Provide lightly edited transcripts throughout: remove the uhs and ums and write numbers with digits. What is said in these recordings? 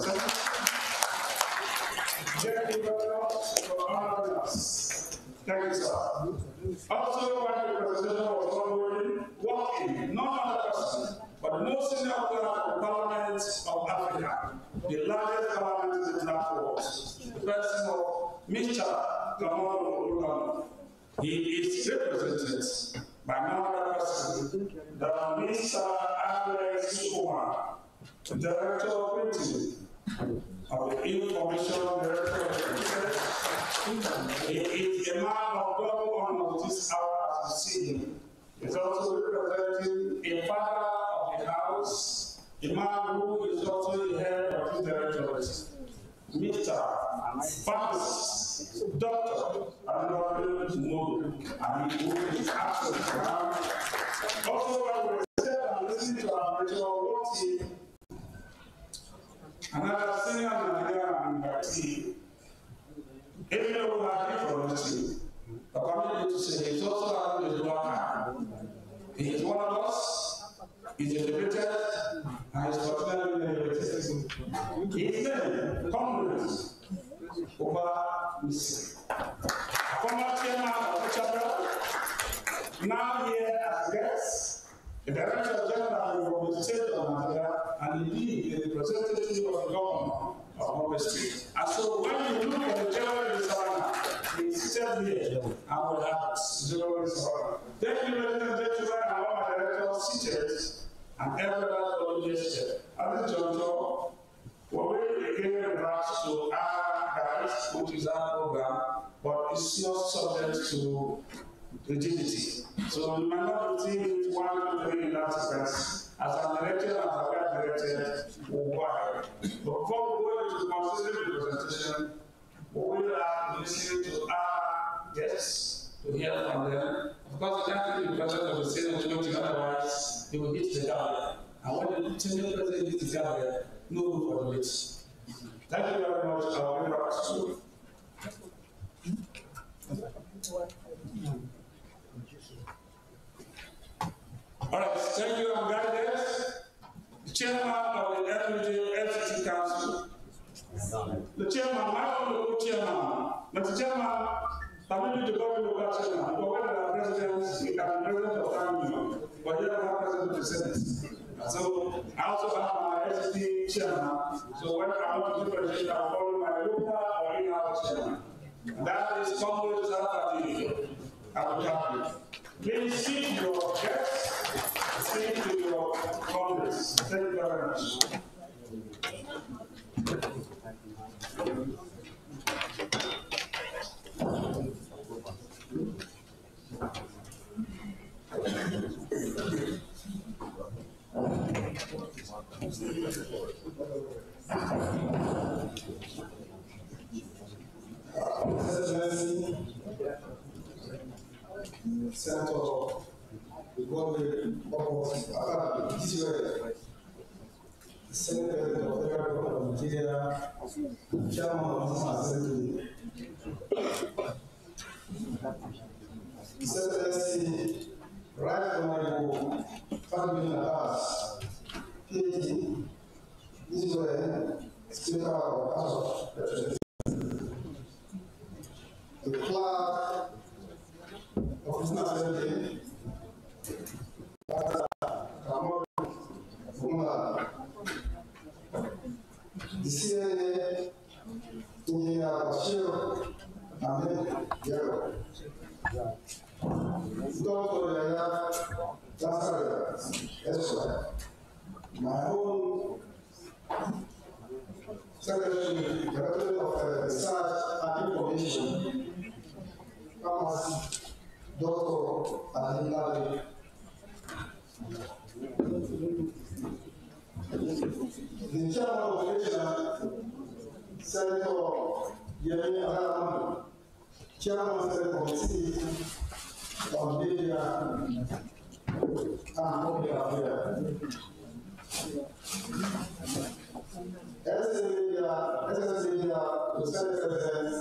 directors. Thank you very much for honoring us. Thank you, sir. Also, while the presentation was ongoing, working, not another person, but the most senior member of the Parliament of Africa, the largest parliament in the world, the person of Mr. Kamal Olugano. He is represented by another person, the Mr. Alex Kumar, the Director of Printing of the Information Director of Printing. He is a man of double honor this hour as you see him. He is also representing a father of the house, a man who is also the head of the directorate, Mr. Pharmacist, Doctor, and he is absolutely around. Also, when we said and listening to our regional team, another senior Nigerian invitee, even though we have different, the community to say he's also having his work. He is one of us, he's elevated, and he's fortunately elevated. His name, Congress, over Missy. Former chairman of the chapter, now here as guest, the Director General of the State of Nigeria, and indeed the representative of the governor of Ogun State. And so when you look at the general designer, he's seated here, and we have general designer. Thank you, ladies and gentlemen, and all my directors seated, and everyone for the gesture. At this juncture, we will again back to our guys, which is our program, but it's not subject to rigidity. So you might not be seeing it 1 to 3 in that sequence. As I'm directed, as I get directed, why? But before we go into considering the presentation, we will have to listen to our guests to hear from them. Of course, you can't be the president of the Senate meeting, otherwise they will hit the gavel. And when the Senate president hits the gavel, no room for the wait. Thank you very much. I'll be back soon. All right, thank you, I'm guided. The chairman of the FCT Council. The chairman, my own local chairman. But the chairman, permit me to call you local chairman. But when there are presidents, we can be president of family, but here we have president of the Senate. So I also have my FCT chairman. So when I want to differentiate, I will follow my local or in-house chairman. And that is Congress Alpha. Please speak to your guests, speak to your Congress. Thank you very much. Senator, the government of Israel, the Senate President of the Federal Government of Nigeria, Chairman of the National Assembly, His Excellency, Right Honorable Family Abbas, PhD, Israel, Speaker of the House of Representatives, the clerk of the National Assembly, the CIA, Engineer Bashir Ahmed Yaro, Dr. Yaya Lassara, Esquire, my own Secretary, Director of Research and Information, Pharmacy, Dr. Adilari. The chairman of the nation, Senator Yemi Adaraman, chairman of the committee on media and public affairs. SS Media, the Senate President,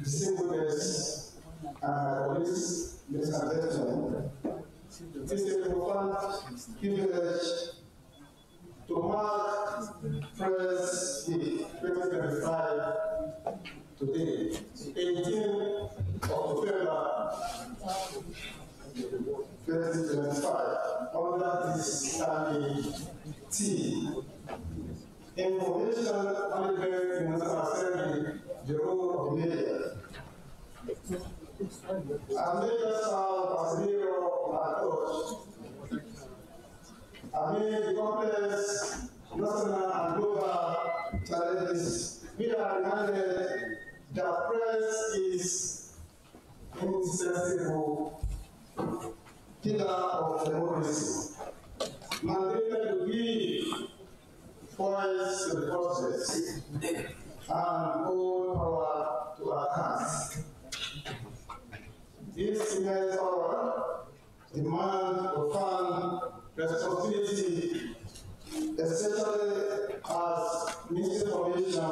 distinguished guests and colleagues, ladies and gentlemen, It is a profound privilege to mark Press Day 2025 today, 18th of November 2025, under this timely theme. Information management in National Assembly, the role of the mayor. As major serve as mayor of our church, amid the complex national and global challenges, we are reminded that press is an indispensable pillar of democracy, mandated to give voice to the voiceless and hold power to account. This immense power demands profound responsibility, especially as misinformation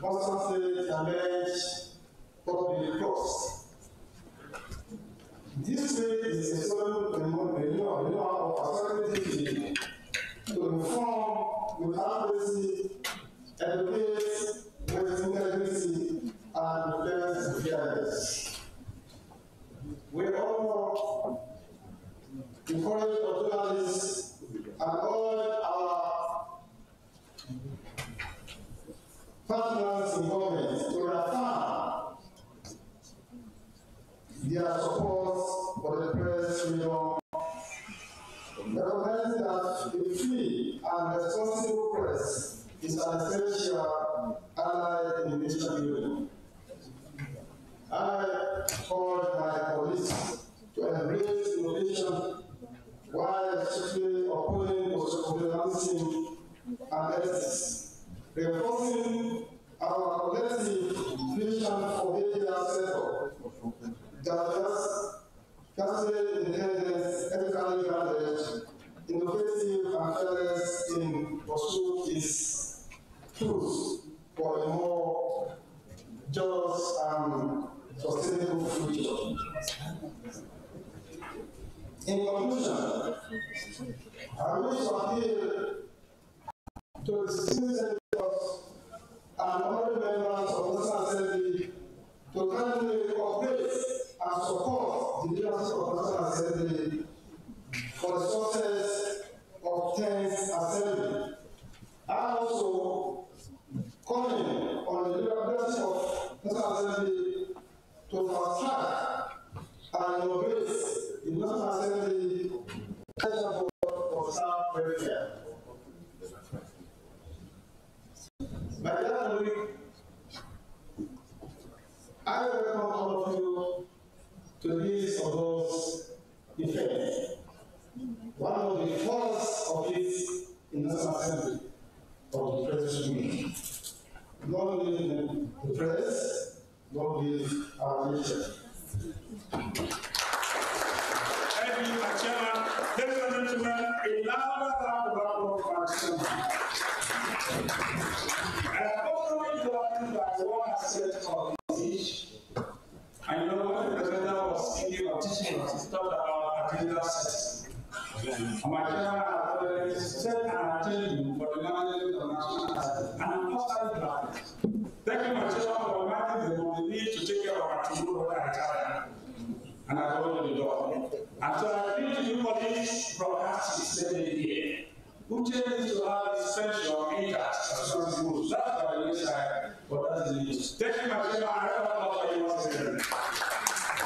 constantly damage public trust. This way is a solemn renewal of authority to inform with accuracy, educate with integrity, and defense with fairness. We all encourage our journalists and all our partners in government to reaffirm their support for the press freedom, recognizing that a free and responsible press is an essential ally in nation building. I urge my colleagues to embrace innovation while strictly opposing socialism and ethics, reinforcing our collective vision for media sector that caste intelligence, ethically guarded, innovative and fearless in pursuit is tools for a more just and sustainable future. In conclusion, I wish to appeal to the citizens and other members of the National Assembly to kindly cooperate and support the leadership of the National Assembly for the success of 10th Assembly. I also calling on the leadership of the National Assembly to fast track and innovate the National Assembly for staff welfare. My dear colleague, I welcome all of you to this of those events. One of the first of this in the National Assembly of the press union. Long live the press, long live our nation. Thank you, my chairman. Ladies and gentlemen, a louder round of applause for our chairman. I am also interrupted by one aspect of this. I know when the president was speaking or teaching us, he talked about agenda setting. My chairman has already set an agenda for the management of national assembly, and I'm constantly glad. Thank you, my chairman, for reminding them of the need to take care of our tomorrow and retire. And I opened the door. And so I appeal to you colleagues, broadcasters, let me hear. Who changes to have his pension intact as soon as he moves? That's why we say, but that is the news. Thank you, my chairman. I don't know what you want to say.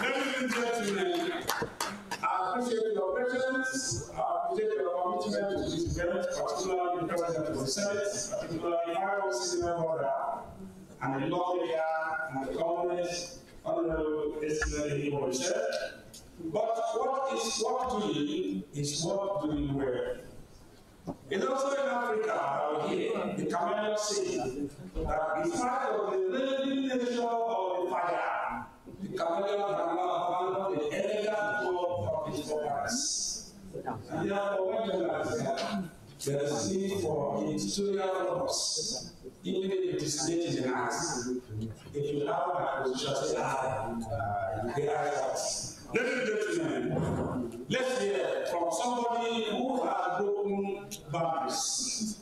Ladies and gentlemen, I appreciate your presence. I appreciate your commitment to this event, particularly the President of the Senate, particularly my own senior brother, and the lawyer, and the columnist, Honorable Esme said. But what doing is what doing well. It's also in Africa, out here, the Cameroon say that in spite of the living nature of the fire, the Cameroon cannot abandon the elegant work of his forefathers. And therefore, when there is need for editorial purpose, even if it is late in the night. If you have my position, say, Ladies and gentlemen, Let's hear from somebody who has broken boundaries,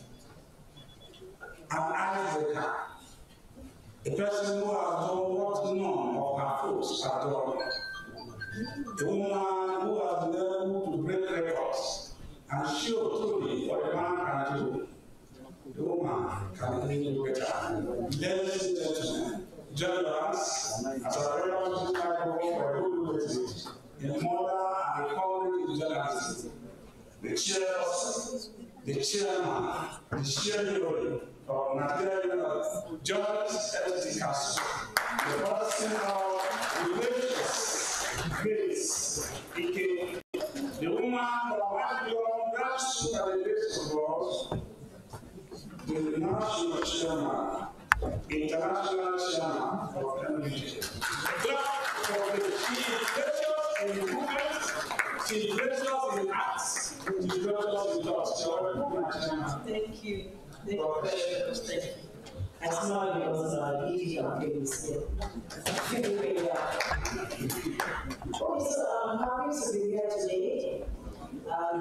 an icebreaker, a person who has done what none of her foes have done, a woman who has been able to break records and show truly what a man can do. The woman can even do better. Ladies and gentlemen, join us as our brothers and sisters for a good visit in mother and the colleague in journalism, the chairperson, the chairman, the chairman of Nigerian Journalists Ethics Council, the person of Grace, the woman from Abidjan, grassroots at the base of God, the national chairman, international chairman of MBJ. Clap for the chief gracious in movement, chief gracious in acts, chief gracious in thoughts. Thank you. Thank you very much. Thank you. I smile because easy campaign is here. I'm happy to be here today, and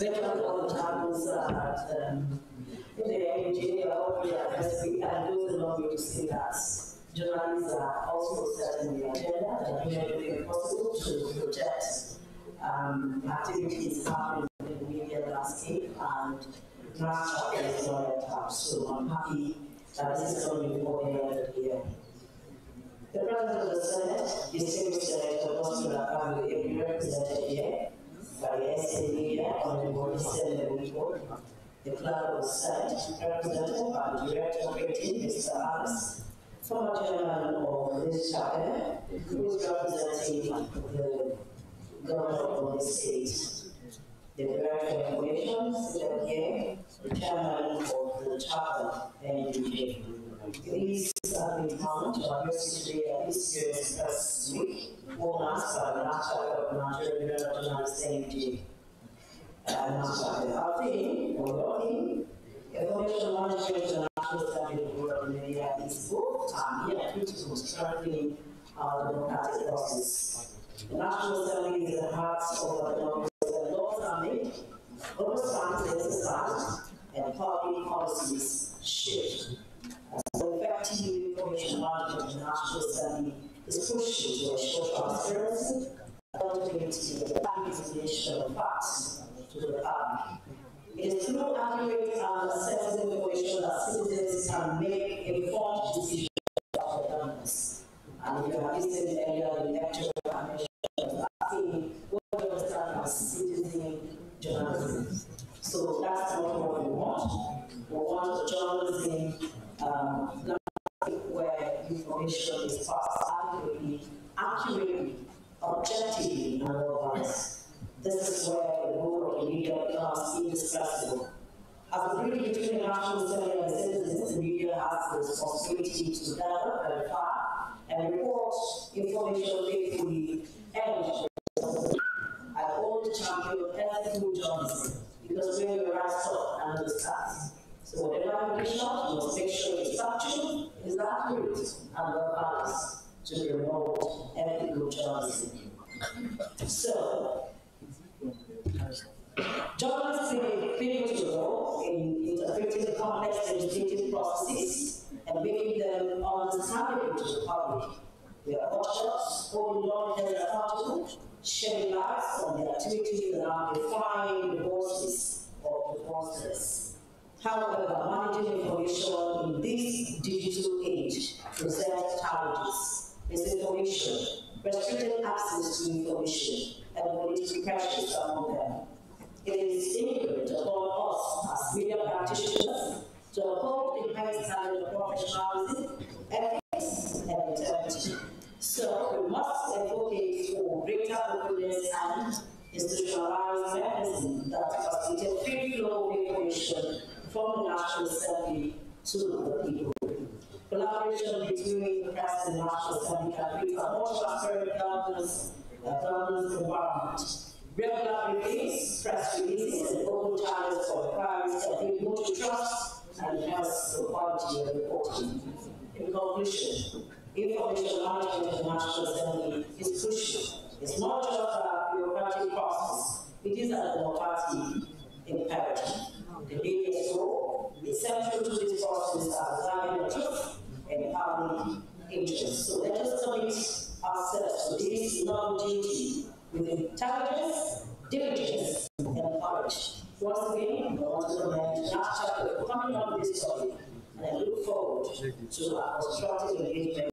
welcome all the channels in the MJ or the and those who love me to say that journalists are also setting the agenda and doing everything possible to protect activities happening in the media landscape and Nastional is not at top. So I'm happy that this is going to be for the end of the year. The President of the Senate, distinguished Senator Boston Akami, will be represented here by the SA Media on the board Senate report. The Clerk of the Senate, represented by the Director of Rating, Mr. Alice, former Chairman of this chapter, who is representing the Governor of the state. The Director of Information, seated here, the Chairman of the Chapter, NUJ. These have been found to address today at this year's Press Week, organized by the National of Nigerian Journalists NUJ. Our theme, or theme, information management and national standing board of media is both yet critical to strengthening our democratic process. The National Assembly is the heart of our democracy. Laws are made, oversight is exercised, and public policies shift. So effective information management in the National Assembly is crucial to ensure transparency, accountability, and representation of facts to the public. It is through accurate and accessible information that citizens can make informed decisions about their governments. And if you have listened earlier in the lecture, I mentioned asking what we understand as citizen journalism. So that's not what we want. We want journalism where information is passed accurately, objectively, and otherwise. This is where the role of the media becomes indispensable. As a bridge between the National Assembly and citizens, the media has the responsibility to gather, verify, and report information faithfully and I hold champion ethical journalism because when you write stuff and understand. So whatever you dish out, you must make sure it's factual, it's accurate, and well balanced to promote ethical journalism. So, journalists play a pivotal role in interpreting the complex legislative processes and making them understandable to the public. We are watchers, holding lawmakers accountable, shedding light on the activities that are defying the voices of the voiceless. However, managing information in this digital age presents challenges. Misinformation, restricted access to information, and political pressures among them. It is incumbent upon us as media practitioners to uphold the highest standard of professionalism, ethics, and integrity. So we must advocate for greater openness and institutionalized mechanisms that facilitate free flow of information from the National Assembly to the people. Collaboration between the press and the National Assembly can create a more transparent governance environment. Regular briefings, press releases, and open channels for inquiries can build mutual trust and enhance the quality of reporting. In conclusion, information management in the National Assembly is crucial. It's not just a bureaucratic it is a democratic imperative. The DPSO is central to this process as guiding the truth and public interest. So let us commit ourselves to this noble duty with intelligence, diligence, and courage. Once again, I want to commend last chapter for coming up with this topic, and I look forward to our constructive engagement.